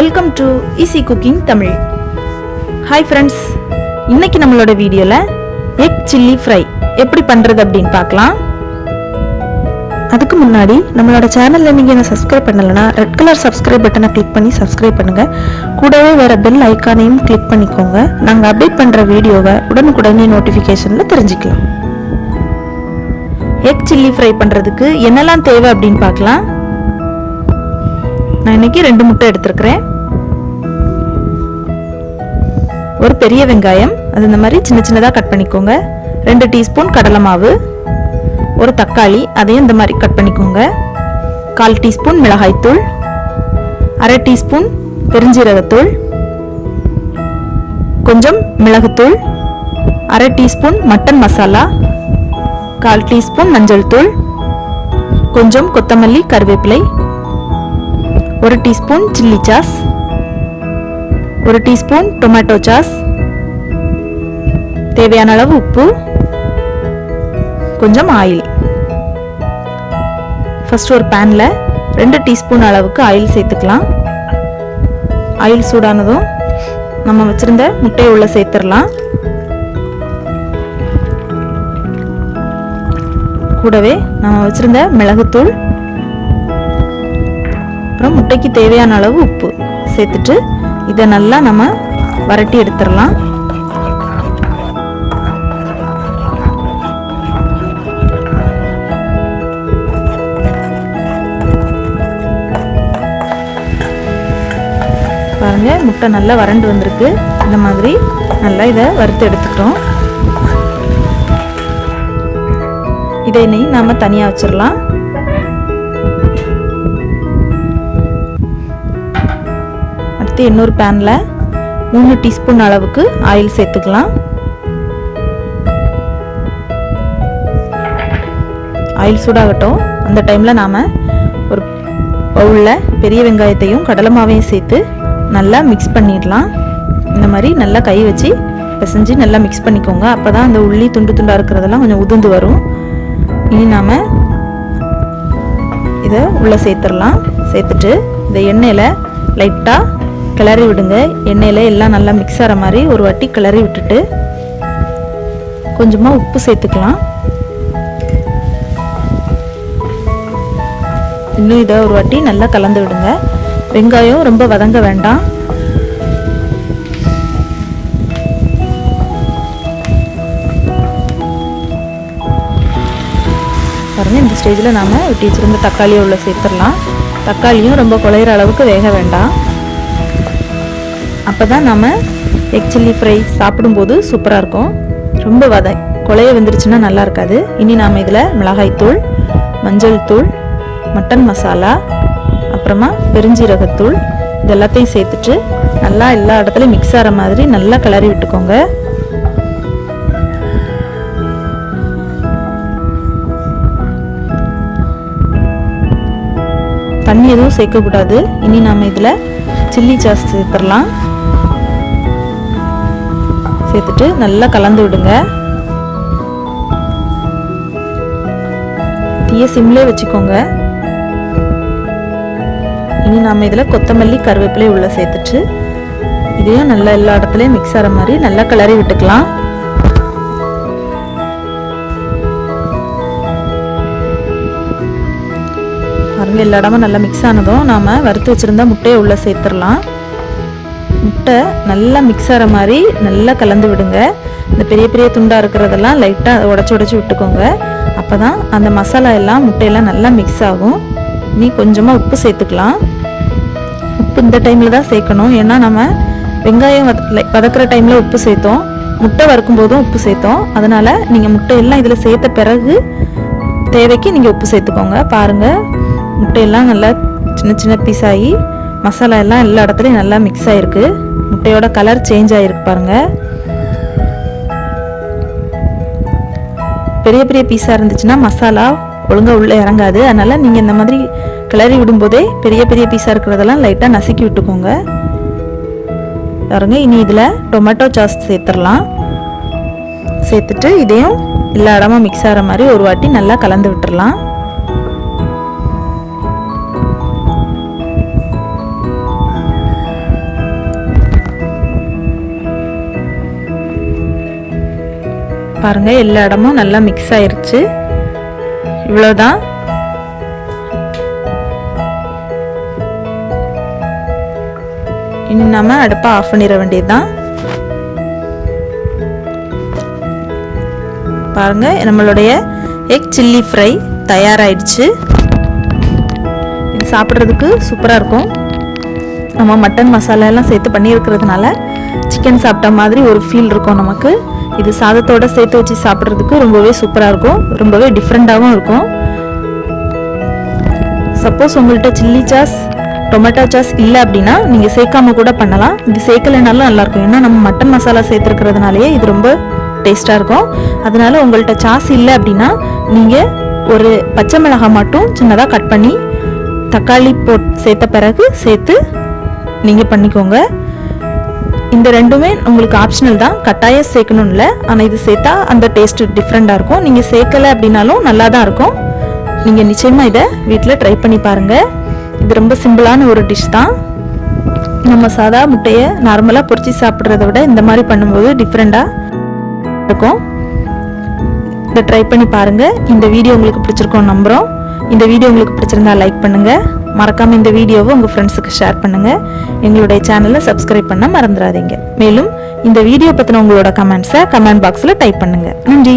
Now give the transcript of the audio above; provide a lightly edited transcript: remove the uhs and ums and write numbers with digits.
Welcome to easy cooking Tamil. Hi friends, இன்னைக்கு நம்மளோட வீடியோவில் எக் சில்லி ஃப்ரை எப்படி பண்ணுறது அப்படின்னு பார்க்கலாம். அதுக்கு முன்னாடி நம்மளோட சேனலில் நீங்கள் என்ன சப்ஸ்கிரைப் பண்ணலைன்னா ரெட் கலர் சப்ஸ்கிரைப் பட்டனை கிளிக் பண்ணி சப்ஸ்கிரைப் பண்ணுங்கள். கூடவே வேறு பெல் ஐக்கானையும் கிளிக் பண்ணிக்கோங்க. நாங்கள் அப்டேட் பண்ணுற வீடியோவை உடனுக்குடனே நோட்டிஃபிகேஷனில் தெரிஞ்சுக்கலாம். எக் சில்லி ஃப்ரை பண்ணுறதுக்கு என்னெல்லாம் தேவை அப்படின்னு பார்க்கலாம். நான் இன்னைக்கு 2 முட்டை எடுத்துருக்கிறேன். ஒரு பெரிய வெங்காயம், அது இந்த மாதிரி சின்ன சின்னதாக கட் பண்ணிக்கோங்க. 2 டீஸ்பூன் கடலை மாவு, ஒரு தக்காளி, அதையும் இந்த மாதிரி கட் பண்ணிக்கோங்க. 1/4 டீஸ்பூன் மிளகாய்த்தூள், 1/2 டீஸ்பூன் பெருஞ்சீரகத்தூள், கொஞ்சம் மிளகுத்தூள், 1/2 டீஸ்பூன் மட்டன் மசாலா, 1/4 டீஸ்பூன் மஞ்சள் தூள், கொஞ்சம் கொத்தமல்லி கருவேப்பிலை, 1 teaspoon chilli sauce, 1 teaspoon tomato sauce, தேவையான அளவு உப்பு, கொஞ்சம் ஆயில். ஃபர்ஸ்ட் ஒரு பேன்ல 2 டீஸ்பூன் அளவுக்கு ஆயில் சேர்த்துக்கலாம். ஆயில் சூடானதும் நம்ம வச்சிருந்த முட்டையை உள்ள சேர்த்துடலாம். கூடவே நம்ம வச்சிருந்த மிளகுத்தூள், அப்புறம் முட்டைக்கு தேவையான அளவு உப்பு சேர்த்துட்டு இதை நல்லா நம்ம வரட்டி எடுத்துடலாம். பாருங்க, முட்டை நல்லா வறண்டு வந்திருக்கு. இந்த மாதிரி நல்லா இதை வறுத்து எடுத்துக்கிறோம். இதை நாம தனியா வச்சிடலாம். இன்னொரு பேன்ல 3 டீஸ்பூன் அளவுக்கு ஆயில் சேர்த்துக்கலாம். ஆயில் சூடாகட்டும். அந்த டைம்ல நாம ஒரு பவுல்ல பெரிய வெங்காயத்தையும் கடலை மாவையும் சேர்த்து நல்லா மிக்ஸ் பண்ணிடலாம். இந்த மாதிரி நல்லா கை வச்சு பிசைஞ்சு நல்லா மிக்ஸ் பண்ணிக்கோங்க. அப்பதான் அந்த உள்ளி துண்டு துண்டா இருக்கிறதெல்லாம் கொஞ்சம் உதிர்ந்து வரும். இனி நாம இதை உள்ள சேர்த்துடலாம். சேர்த்துட்டு இந்த எண்ணெயில லைட்டா கிளறி விடுங்க. எண்ணெயில எல்லாம் நல்லா மிக்ஸ் ஆகிற மாதிரி ஒரு வாட்டி கிளறி விட்டுட்டு கொஞ்சமா உப்பு சேர்த்துக்கலாம். இன்னும் இதை ஒரு வாட்டி நல்லா கலந்து விடுங்க. வெங்காயம் ரொம்ப வதங்க வேண்டாம். பாருங்க, இந்த ஸ்டேஜில் நாம வெட்டி வச்சிருந்த தக்காளியை உள்ள சேர்த்துடலாம். தக்காளியும் ரொம்ப குழையிற அளவுக்கு வேக வேண்டாம். அப்போதான் நம்ம எக் சில்லி ஃப்ரை சாப்பிடும்போது சூப்பராக இருக்கும். ரொம்ப குழைய வந்துருச்சுன்னா நல்லா இருக்காது. இனி நாம் இதில் மிளகாய்த்தூள், மஞ்சள் தூள், மட்டன் மசாலா, அப்புறமா பெருஞ்சீரகத்தூள் இது எல்லாத்தையும் சேர்த்துட்டு நல்லா எல்லா இடத்துலையும் மிக்ஸ் ஆகிற மாதிரி நல்லா கிளறி விட்டுக்கோங்க. தண்ணி எதுவும் சேர்க்கக்கூடாது. இனி நாம் இதில் சில்லி சாஸ் சேர்த்துடலாம். சேர்த்துட்டு நல்லா கலந்து விடுங்க. தீய சிம்லே வச்சுக்கோங்க. இனி நாம இதுல கொத்தமல்லி கருவேப்பிலை உள்ள சேர்த்துட்டு இதையும் நல்லா எல்லா இடத்துலயும் மிக்ஸ் ஆகிற மாதிரி நல்லா கிளறி விட்டுக்கலாம். பாருங்க, எல்லா இடமும் நல்லா மிக்ஸ் ஆனதும் நாம வறுத்து வச்சிருந்தா முட்டையை உள்ள சேர்த்துடலாம். முட்டை நல்லா மிக்ஸ் ஆகிற மாதிரி நல்லா கலந்து விடுங்க. இந்த பெரிய பெரிய துண்டா இருக்கிறதெல்லாம் லைட்டாக உடச்சி விட்டுக்கோங்க. அப்போ தான் அந்த மசாலா எல்லாம் முட்டையெல்லாம் நல்லா மிக்ஸ் ஆகும். நீ கொஞ்சமாக உப்பு சேர்த்துக்கலாம். உப்பு இந்த டைமில் தான் சேர்க்கணும். ஏன்னா நம்ம வெங்காயம் வதக்கிற டைமில் உப்பு சேர்த்தோம், முட்டை வறுக்கும் போதும் உப்பு சேர்த்தோம். அதனால் நீங்கள் முட்டையெல்லாம் இதில் சேர்த்த பிறகு தேவைக்கு நீங்கள் உப்பு சேர்த்துக்கோங்க. பாருங்கள், முட்டையெல்லாம் நல்லா சின்ன சின்ன பீஸ் ஆகி மசாலா எல்லாம் எல்லா இடத்துலையும் நல்லா மிக்ஸ் ஆகிருக்கு. முட்டையோட கலர் சேஞ்ச் ஆகிருக்கு பாருங்க. பெரிய பெரிய பீஸாக இருந்துச்சுன்னா மசாலா ஒழுங்காக உள்ளே இறங்காது. அதனால நீங்கள் இந்த மாதிரி கிளறி விடும்போதே பெரிய பெரிய பீஸாக இருக்கிறதெல்லாம் லைட்டாக நசுக்கி விட்டுக்கோங்க. பாருங்க, இனி இதில் டொமேட்டோ சாஸ் சேர்த்துடலாம். சேர்த்துட்டு இதையும் எல்லா இடமும் மிக்ஸ் ஆகிற மாதிரி ஒரு வாட்டி நல்லா கலந்து விட்டுடலாம். பாருங்கள், எல்லா இடமும் நல்லா மிக்ஸ் ஆயிருச்சு. இவ்வளோதான். இனி நம்ம அடுப்பை ஆஃப் பண்ணிட வேண்டியதுதான். பாருங்கள், நம்மளுடைய எக் சில்லி ஃப்ரை தயாராகிடுச்சு. இது சாப்பிட்றதுக்கு சூப்பராக இருக்கும். நம்ம மட்டன் மசாலா எல்லாம் சேர்த்து பண்ணியிருக்கிறதுனால சிக்கன் சாப்பிட்ட மாதிரி ஒரு ஃபீல் இருக்கும் நமக்கு. இது சாதத்தோடு சேர்த்து வச்சு சாப்பிட்றதுக்கு ரொம்பவே சூப்பராக இருக்கும், ரொம்பவே டிஃப்ரெண்ட்டாகவும் இருக்கும். சப்போஸ் உங்கள்கிட்ட சில்லி சாஸ், டொமேட்டோ சாஸ் இல்லை அப்படின்னா நீங்கள் சேர்க்காம கூட பண்ணலாம். இது சேர்க்கலைனாலும் நல்லாயிருக்கும். ஏன்னா நம்ம மட்டன் மசாலா சேர்த்துருக்கிறதுனாலேயே இது ரொம்ப டேஸ்ட்டாக இருக்கும். அதனால உங்கள்கிட்ட சாஸ் இல்லை அப்படின்னா நீங்கள் ஒரு பச்சை மிளகாய் மட்டும் சின்னதாக கட் பண்ணி தக்காளி சேர்த்த பிறகு சேர்த்து நீங்கள் பண்ணிக்கோங்க. இந்த ரெண்டுமே உங்களுக்கு ஆப்ஷனல் தான், கட்டாயம் சேர்க்கணும் இல்லை. ஆனால் இது சேர்த்தா அந்த டேஸ்ட்டு டிஃப்ரெண்ட்டாக இருக்கும். நீங்கள் சேர்க்கலை அப்படின்னாலும் நல்லா தான் இருக்கும். நீங்கள் நிச்சயமாக இதை வீட்டில் ட்ரை பண்ணி பாருங்கள். இது ரொம்ப சிம்பிளான ஒரு டிஷ் தான். நம்ம சாதா முட்டையை நார்மலாக பொரிச்சு சாப்பிட்றத விட இந்த மாதிரி பண்ணும்போது டிஃப்ரெண்ட்டாக இருக்கும். இதை ட்ரை பண்ணி பாருங்கள். இந்த வீடியோ உங்களுக்கு பிடிச்சிருக்கோம் நம்புகிறோம். இந்த வீடியோ உங்களுக்கு பிடிச்சிருந்தா லைக் பண்ணுங்கள். மறக்காமல் இந்த வீடியோவை உங்கள் ஃப்ரெண்ட்ஸுக்கு ஷேர் பண்ணுங்கள். எங்களுடைய சேனலை சப்ஸ்கிரைப் பண்ண மறந்துடாதீங்க. மேலும் இந்த வீடியோ பற்றின உங்களோட கமெண்ட்ஸை கமெண்ட் பாக்ஸில் டைப் பண்ணுங்கள். நன்றி.